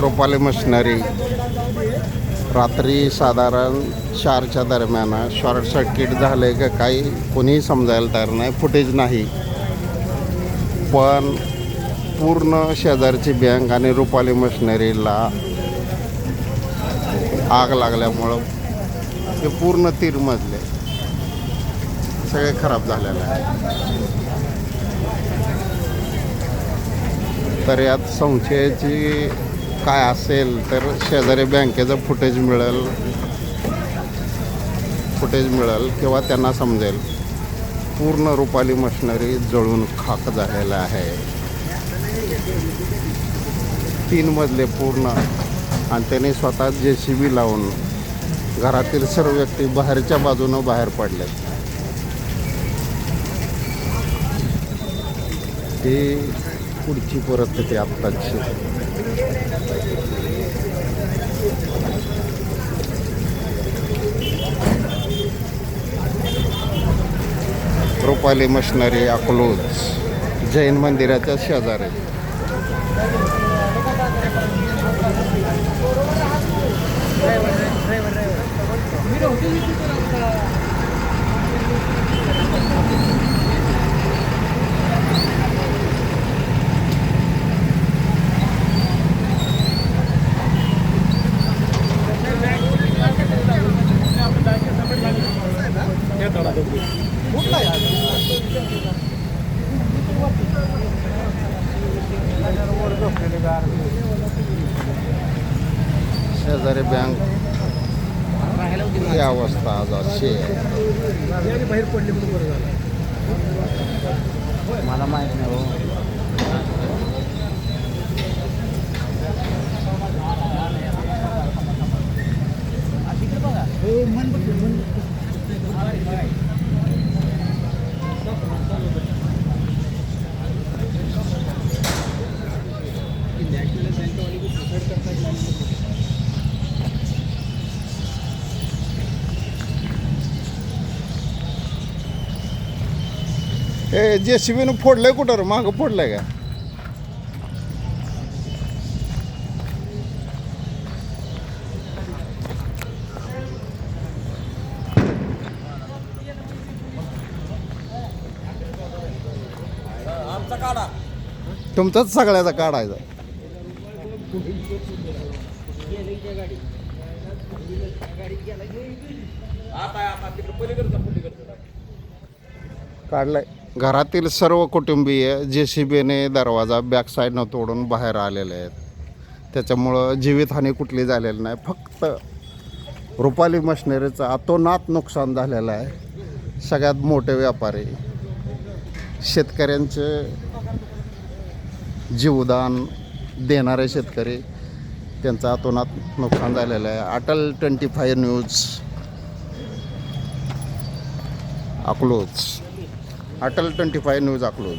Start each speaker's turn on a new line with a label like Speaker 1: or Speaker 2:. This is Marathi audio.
Speaker 1: रुपाली मशिनरी रात्री साधारण 4च्या दरम्यान शॉर्ट सर्किट झाले का काही कोणीही समजायला तयार नाही, फुटेज नाही. पण पूर्ण शेजारची बँक आणि रुपाली मशिनरीला आग लागल्यामुळं ते पूर्ण 3 मजले सगळे खराब झालेले आहे. तर यात संशयाची काय असेल तर शेजारी बँकेचं फुटेज मिळेल किंवा त्यांना समजेल. पूर्ण रुपाली मशिनरी जळून खाक झालेलं आहे. 3 मजले पूर्ण. आणि त्याने स्वतः JCB लावून घरातील सर्व व्यक्ती बाहेरच्या बाजूनं बाहेर पडले. ही पुढची परिस्थिती आत्ताची. रुपाली मशिनरी अकलूज जैन मंदिराच्या शेजारी. शेजारी बँक ही अवस्था आज अशी आहे.
Speaker 2: बाहेर पडले म्हणून बरं झालं.
Speaker 3: मला माहीत नाही हो.
Speaker 1: हे JCBनं फोडलंय कुठं रे? मागं फोडलंय का? तुमचाच सगळ्याचा काढायचा. काढलाय. घरातील सर्व कुटुंबीय JCBने दरवाजा बॅक साईडनं तोडून बाहेर आलेले आहेत. त्याच्यामुळं जीवितहानी कुठली झालेली नाही. फक्त रुपाली मशिनरीचं अतोनात नुकसान झालेलं आहे. सगळ्यात मोठे व्यापारी, शेतकऱ्यांचे जीवदान देणारे शेतकरी, त्यांचं अतोनात नुकसान झालेलं आहे. अटल 25 न्यूज अकलूज. अटल 25 न्यूज अकलूज.